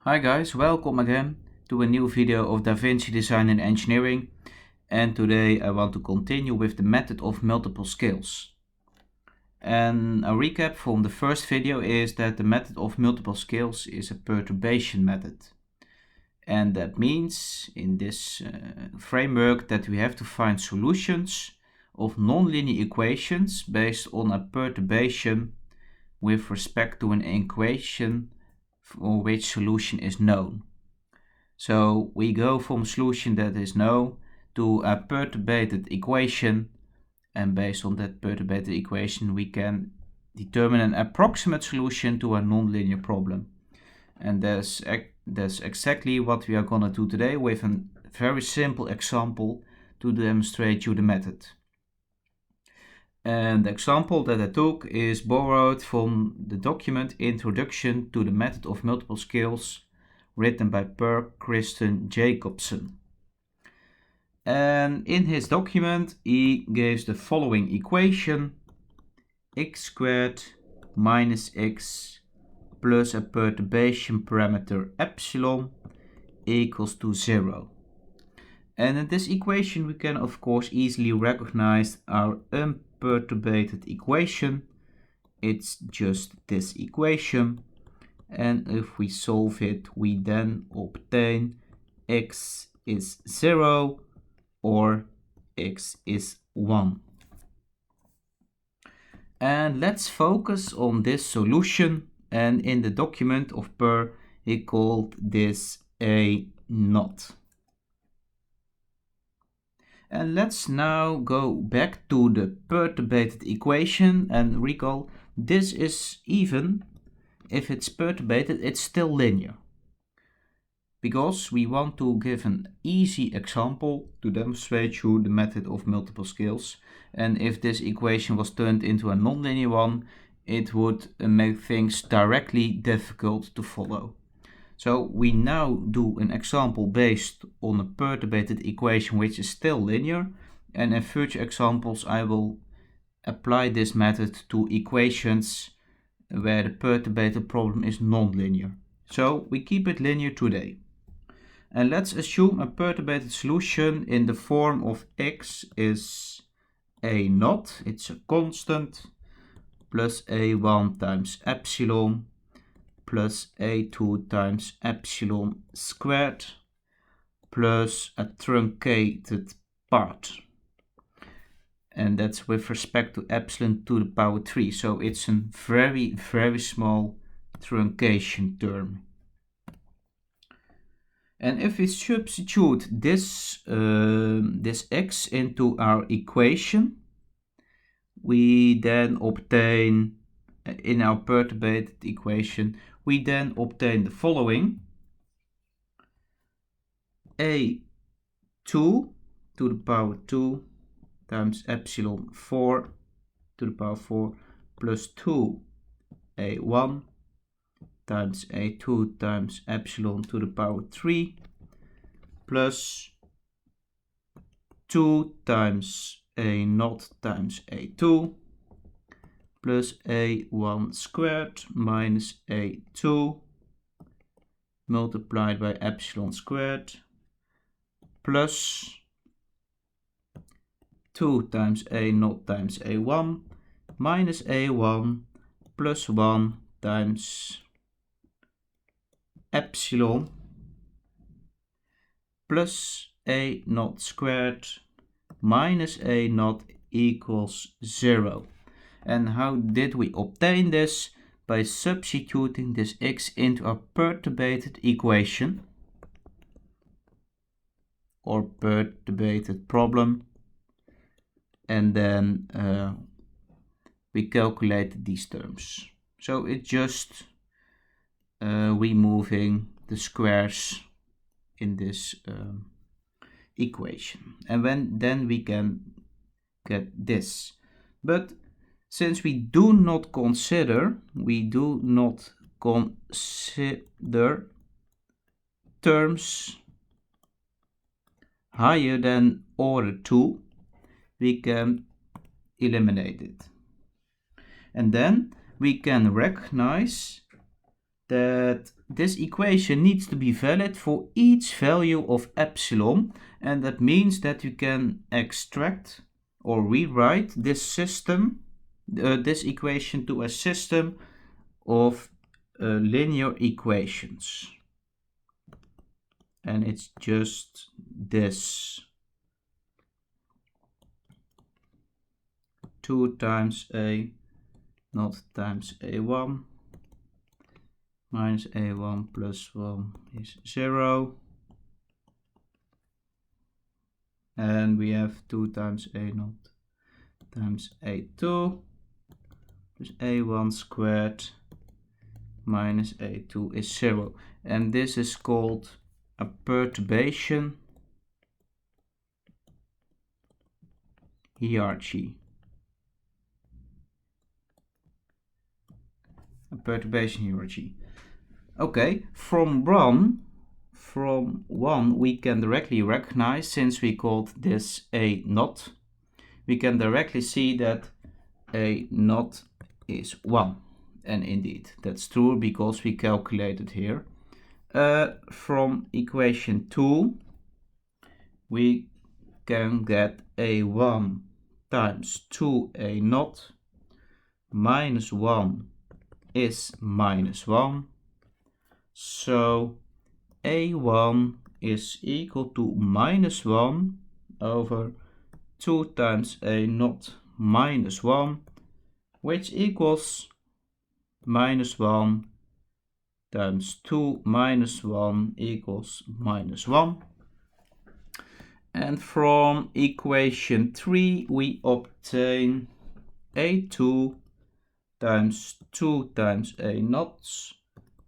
Hi guys, welcome again to a new video of DaVinci Design and Engineering, and today I want to continue with the method of multiple scales. And a recap from the first video is that the method of multiple scales is a perturbation method. And that means in this framework that we have to find solutions of nonlinear equations based on a perturbation with respect to an equation for which solution is known. So we go from a solution that is known to a perturbated equation, and based on that perturbated equation we can determine an approximate solution to a nonlinear problem. And that's exactly what we are going to do today with a very simple example to demonstrate you the method. And the example that I took is borrowed from the document Introduction to the Method of Multiple Scales, written by Per Christian Jacobsen. And in his document he gives the following equation: x squared minus x plus a perturbation parameter epsilon equals to 0. And in this equation we can of course easily recognize our unperturbated equation. It's just this equation, and if we solve it we then obtain x is 0 or x is 1. And let's focus on this solution, and in the document of Per he called this a knot. And let's now go back to the perturbated equation and recall this is, even if it's perturbated, it's still linear. Because we want to give an easy example to demonstrate you the method of multiple scales. And if this equation was turned into a nonlinear one, it would make things directly difficult to follow. So we now do an example based on a perturbated equation which is still linear, and in future examples I will apply this method to equations where the perturbated problem is nonlinear. So we keep it linear today. And let's assume a perturbated solution in the form of x is a naught, it's a constant, plus a1 times epsilon plus a2 times epsilon squared plus a truncated part. And that's with respect to epsilon to the power 3. So it's a very, very small truncation term. And if we substitute this x into our equation, we then obtain, in our perturbated equation, we then obtain the following: a2 to the power 2 times epsilon 4 to the power 4 plus 2a1 times a2 times epsilon to the power 3 plus 2 times a0 times a2 plus a1 squared minus a2 multiplied by epsilon squared plus 2 times a0 times a1 minus a1 plus 1 times epsilon plus a0 squared minus a0 equals 0. And how did we obtain this? By substituting this x into our perturbated equation or perturbated problem, and then we calculate these terms. So it's just removing the squares in this equation, and then we can get this. But since we do not consider terms higher than order 2, we can eliminate it. And then we can recognize that this equation needs to be valid for each value of epsilon, and that means that you can extract or rewrite this system, this equation, to a system of linear equations. And it's just this 2 times a naught times a1 minus a1 plus 1 is 0. And we have 2 times a naught times a2 plus a1 squared minus a2 is 0. And this is called a perturbation hierarchy. A perturbation hierarchy. Okay, from 1 we can directly recognize, since we called this a naught, we can directly see that a naught is 1. And indeed, that's true because we calculated here. From equation 2, we can get a1 times 2a naught minus 1 is minus 1. So a1 is equal to minus 1 over 2 times a naught minus 1, which equals minus 1 times 2 minus 1 equals minus 1. And from equation 3 we obtain a2 times 2 times a naught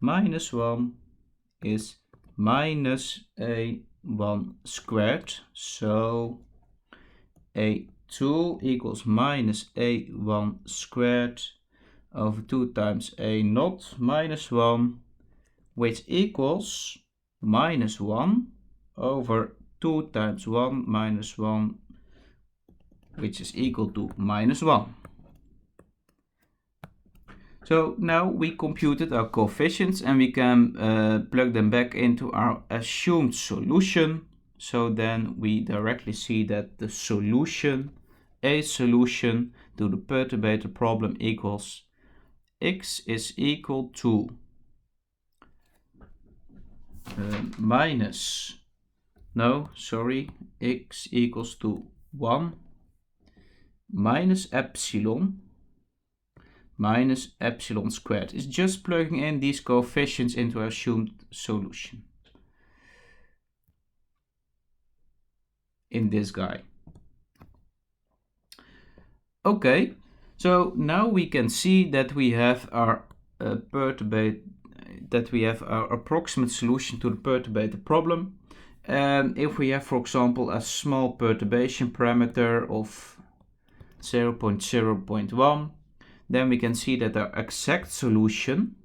minus 1 is minus a1 squared. So a2 equals minus a1 squared over 2 times a naught minus 1, which equals minus 1 over 2 times 1 minus 1, which is equal to minus 1. So now we computed our coefficients and we can plug them back into our assumed solution. So then we directly see that the solution, a solution to the perturbator problem, equals x is equal to x equals to 1 minus epsilon minus epsilon squared. It's just plugging in these coefficients into our assumed solution in this guy. Okay, so now we can see that we have our approximate solution to the perturbator problem. If we have, for example, a small perturbation parameter of 0.0.1, then we can see that our exact solution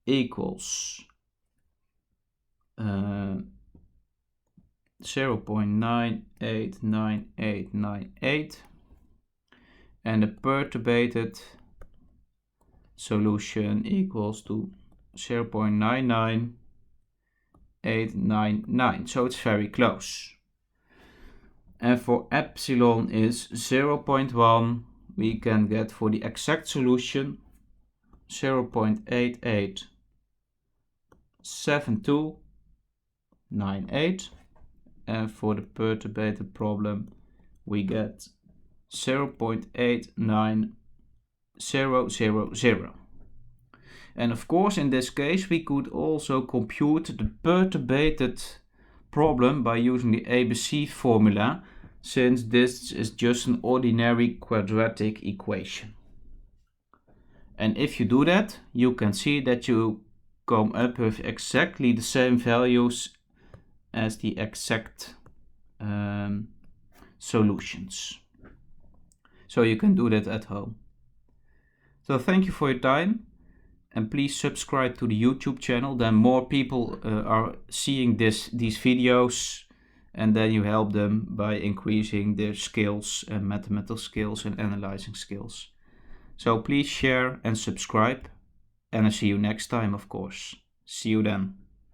equals 0.989898, and the perturbated solution equals to 0.99899. So it's very close. And for epsilon is 0.1, we can get for the exact solution 0.887298, and for the perturbated problem we get 0.89000. And of course, in this case we could also compute the perturbated problem by using the ABC formula, since this is just an ordinary quadratic equation. And if you do that, you can see that you come up with exactly the same values as the exact solutions. So you can do that at home. So thank you for your time, and please subscribe to the YouTube channel. Then more people are seeing these videos, and then you help them by increasing their skills and mathematical skills and analyzing skills. So please share and subscribe, and I see you next time, of course. See you then.